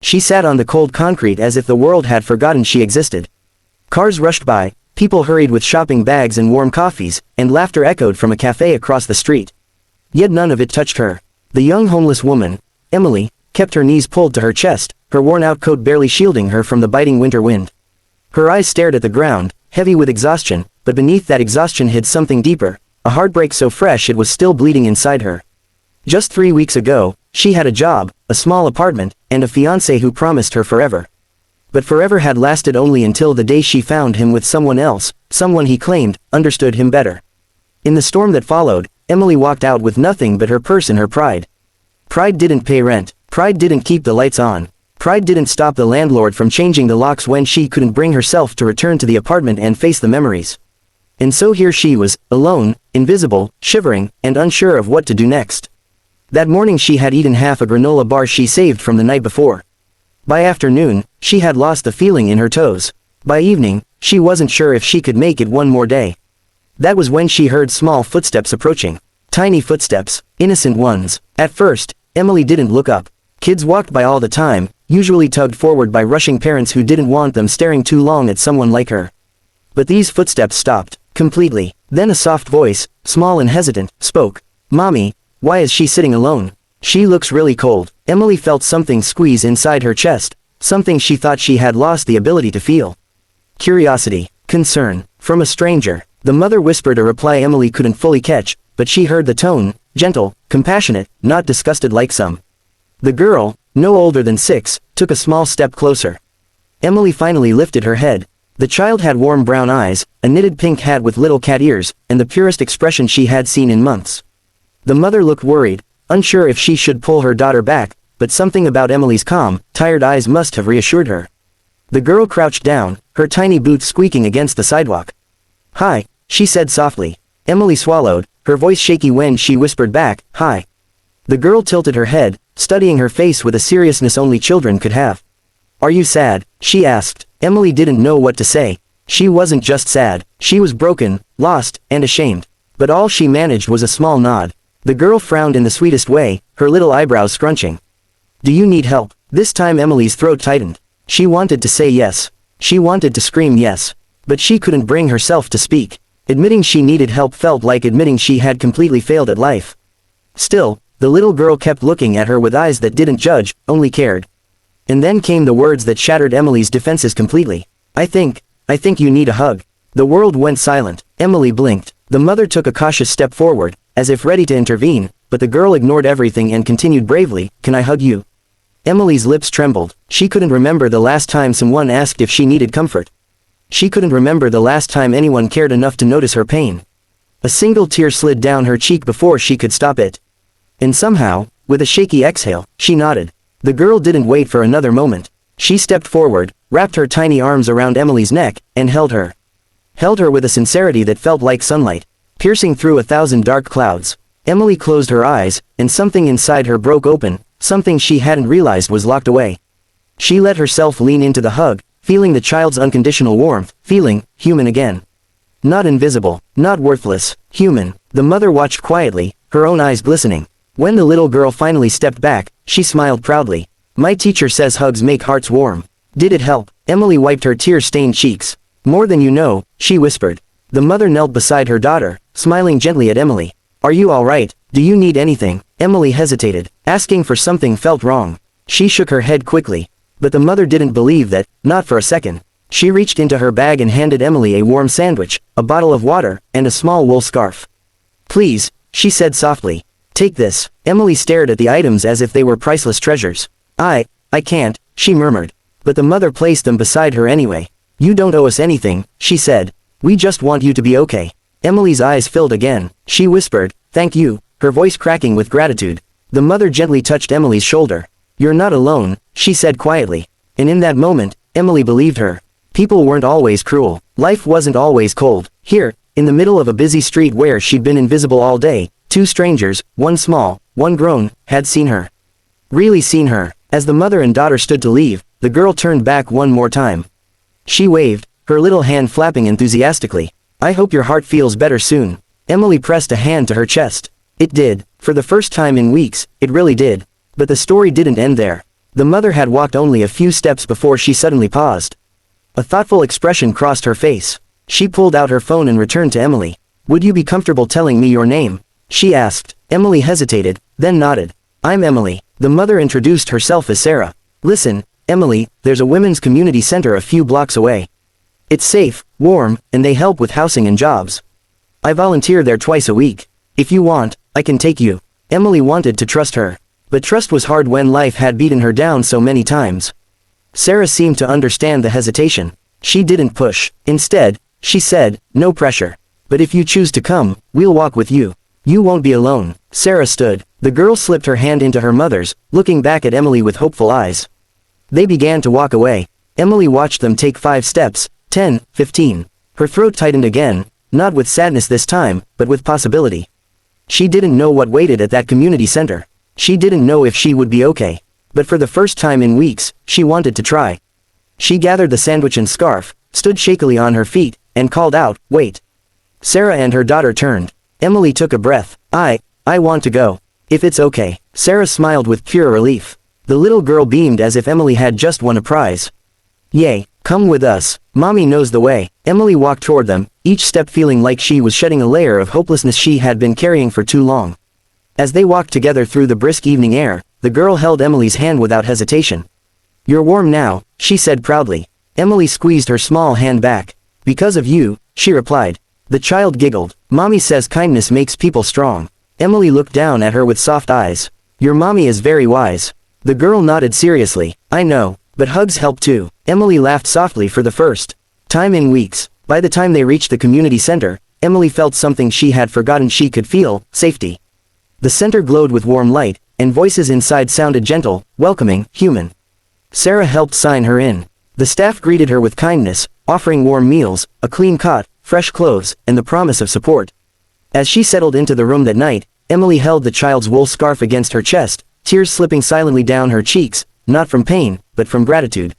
She sat on the cold concrete as if the world had forgotten she existed. Cars rushed by, people hurried with shopping bags and warm coffees, and laughter echoed from a cafe across the street. Yet none of it touched her. The young homeless woman, Emily, kept her knees pulled to her chest, her worn-out coat barely shielding her from the biting winter wind. Her eyes stared at the ground, heavy with exhaustion, but beneath that exhaustion hid something deeper, a heartbreak so fresh it was still bleeding inside her. Just 3 weeks ago, she had a job, a small apartment, and a fiancé who promised her forever. But forever had lasted only until the day she found him with someone else, someone he claimed, understood him better. In the storm that followed, Emily walked out with nothing but her purse and her pride. Pride didn't pay rent, pride didn't keep the lights on, pride didn't stop the landlord from changing the locks when she couldn't bring herself to return to the apartment and face the memories. And so here she was, alone, invisible, shivering, and unsure of what to do next. That morning she had eaten half a granola bar she saved from the night before. By afternoon, she had lost the feeling in her toes. By evening, she wasn't sure if she could make it one more day. That was when she heard small footsteps approaching. Tiny footsteps, innocent ones. At first, Emily didn't look up. Kids walked by all the time, usually tugged forward by rushing parents who didn't want them staring too long at someone like her. But these footsteps stopped, completely. Then a soft voice, small and hesitant, spoke. "Mommy, why is she sitting alone? She looks really cold." Emily felt something squeeze inside her chest, something she thought she had lost the ability to feel. Curiosity, concern, from a stranger. The mother whispered a reply Emily couldn't fully catch, but she heard the tone, gentle, compassionate, not disgusted like some. The girl, no older than 6, took a small step closer. Emily finally lifted her head. The child had warm brown eyes, a knitted pink hat with little cat ears, and the purest expression she had seen in months. The mother looked worried, unsure if she should pull her daughter back, but something about Emily's calm, tired eyes must have reassured her. The girl crouched down, her tiny boots squeaking against the sidewalk. "Hi," she said softly. Emily swallowed, her voice shaky when she whispered back, "Hi." The girl tilted her head, studying her face with a seriousness only children could have. "Are you sad?" she asked. Emily didn't know what to say. She wasn't just sad, she was broken, lost, and ashamed. But all she managed was a small nod. The girl frowned in the sweetest way, her little eyebrows scrunching. "Do you need help?" This time Emily's throat tightened. She wanted to say yes. She wanted to scream yes. But she couldn't bring herself to speak. Admitting she needed help felt like admitting she had completely failed at life. Still, the little girl kept looking at her with eyes that didn't judge, only cared. And then came the words that shattered Emily's defenses completely. I think you need a hug." The world went silent. Emily blinked. The mother took a cautious step forward, as if ready to intervene, but the girl ignored everything and continued bravely, "Can I hug you?" Emily's lips trembled. She couldn't remember the last time someone asked if she needed comfort. She couldn't remember the last time anyone cared enough to notice her pain. A single tear slid down her cheek before she could stop it. And somehow, with a shaky exhale, she nodded. The girl didn't wait for another moment. She stepped forward, wrapped her tiny arms around Emily's neck, and held her. Held her with a sincerity that felt like sunlight, piercing through 1,000 dark clouds. Emily closed her eyes, and something inside her broke open, something she hadn't realized was locked away. She let herself lean into the hug, feeling the child's unconditional warmth, feeling human again. Not invisible, not worthless, human. The mother watched quietly, her own eyes glistening. When the little girl finally stepped back, she smiled proudly. "My teacher says hugs make hearts warm." Did it help? Emily wiped her tear-stained cheeks. "More than you know," she whispered. The mother knelt beside her daughter, smiling gently at Emily. "Are you all right? Do you need anything?" Emily hesitated. Asking for something felt wrong. She shook her head quickly. But the mother didn't believe that, not for a second. She reached into her bag and handed Emily a warm sandwich, a bottle of water, and a small wool scarf. "Please," she said softly. "Take this." Emily stared at the items as if they were priceless treasures. I can't," she murmured. But the mother placed them beside her anyway. "You don't owe us anything," she said. "We just want you to be okay." Emily's eyes filled again. She whispered, "Thank you," her voice cracking with gratitude. The mother gently touched Emily's shoulder. "You're not alone," she said quietly. And in that moment, Emily believed her. People weren't always cruel. Life wasn't always cold. Here, in the middle of a busy street where she'd been invisible all day, two strangers, one small, one grown, had seen her. Really seen her. As the mother and daughter stood to leave, the girl turned back one more time. She waved, her little hand flapping enthusiastically. "I hope your heart feels better soon." Emily pressed a hand to her chest. It did. For the first time in weeks, it really did. But the story didn't end there. The mother had walked only a few steps before she suddenly paused. A thoughtful expression crossed her face. She pulled out her phone and returned to Emily. "Would you be comfortable telling me your name?" she asked. Emily hesitated, then nodded. "I'm Emily." The mother introduced herself as Sarah. "Listen, Emily, there's a women's community center a few blocks away. It's safe, warm, and they help with housing and jobs. I volunteer there twice a week. If you want, I can take you." Emily wanted to trust her. But trust was hard when life had beaten her down so many times. Sarah seemed to understand the hesitation. She didn't push. Instead, she said, "No pressure. But if you choose to come, we'll walk with you. You won't be alone." Sarah stood. The girl slipped her hand into her mother's, looking back at Emily with hopeful eyes. They began to walk away. Emily watched them take 5 steps, 10, 15. Her throat tightened again, not with sadness this time, but with possibility. She didn't know what waited at that community center. She didn't know if she would be okay. But for the first time in weeks, she wanted to try. She gathered the sandwich and scarf, stood shakily on her feet, and called out, "Wait." Sarah and her daughter turned. Emily took a breath. I want to go. If it's okay." Sarah smiled with pure relief. The little girl beamed as if Emily had just won a prize. "Yay, come with us. Mommy knows the way." Emily walked toward them, each step feeling like she was shedding a layer of hopelessness she had been carrying for too long. As they walked together through the brisk evening air, the girl held Emily's hand without hesitation. "You're warm now," she said proudly. Emily squeezed her small hand back. "Because of you," she replied. The child giggled. "Mommy says kindness makes people strong." Emily looked down at her with soft eyes. "Your mommy is very wise." The girl nodded seriously. "I know, but hugs help too." Emily laughed softly for the first time in weeks. By the time they reached the community center, Emily felt something she had forgotten she could feel: safety. The center glowed with warm light, and voices inside sounded gentle, welcoming, human. Sarah helped sign her in. The staff greeted her with kindness, offering warm meals, a clean cot, fresh clothes, and the promise of support. As she settled into the room that night, Emily held the child's wool scarf against her chest, tears slipping silently down her cheeks, not from pain, but from gratitude.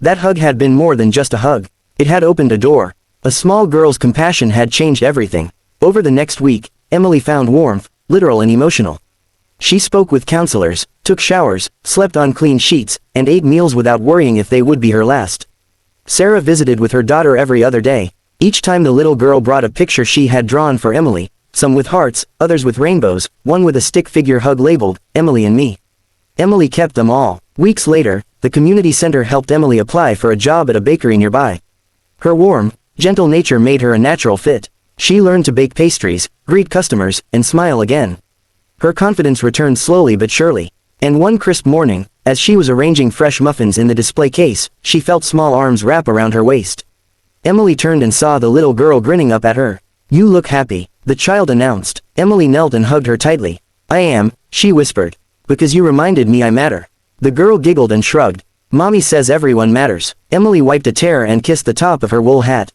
That hug had been more than just a hug. It had opened a door. A small girl's compassion had changed everything. Over the next week, Emily found warmth, literal and emotional. She spoke with counselors, took showers, slept on clean sheets, and ate meals without worrying if they would be her last. Sarah visited with her daughter every other day. Each time the little girl brought a picture she had drawn for Emily, some with hearts, others with rainbows, one with a stick figure hug labeled, "Emily and me." Emily kept them all. Weeks later, the community center helped Emily apply for a job at a bakery nearby. Her warm, gentle nature made her a natural fit. She learned to bake pastries, greet customers, and smile again. Her confidence returned slowly but surely. And one crisp morning, as she was arranging fresh muffins in the display case, she felt small arms wrap around her waist. Emily turned and saw the little girl grinning up at her. "You look happy," the child announced. Emily knelt and hugged her tightly. "I am," she whispered. "Because you reminded me I matter." The girl giggled and shrugged. "Mommy says everyone matters." Emily wiped a tear and kissed the top of her wool hat.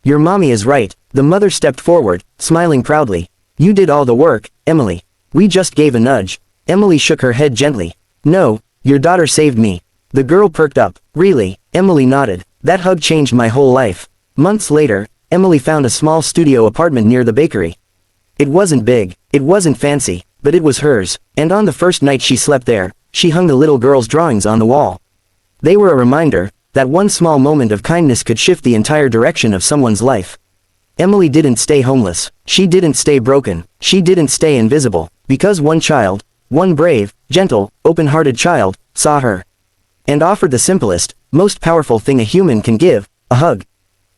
"Your mommy is right." The mother stepped forward, smiling proudly. "You did all the work, Emily. We just gave a nudge." Emily shook her head gently. "No, your daughter saved me." The girl perked up. "Really?" Emily nodded. "That hug changed my whole life." Months later, Emily found a small studio apartment near the bakery. It wasn't big, it wasn't fancy, but it was hers, and on the first night she slept there, she hung the little girl's drawings on the wall. They were a reminder that one small moment of kindness could shift the entire direction of someone's life. Emily didn't stay homeless. She didn't stay broken. She didn't stay invisible. Because one child, one brave, gentle, open-hearted child, saw her. And offered the simplest, most powerful thing a human can give, a hug.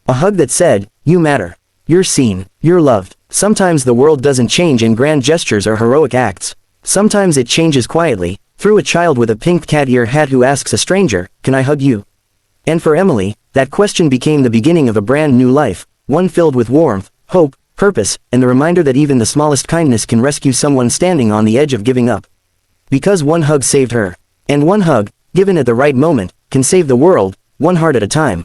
A hug that said, "You matter. You're seen. You're loved." Sometimes the world doesn't change in grand gestures or heroic acts. Sometimes it changes quietly, through a child with a pink cat ear hat who asks a stranger, "Can I hug you?" And for Emily, that question became the beginning of a brand new life. One filled with warmth, hope, purpose, and the reminder that even the smallest kindness can rescue someone standing on the edge of giving up. Because one hug saved her. And one hug, given at the right moment, can save the world, one heart at a time.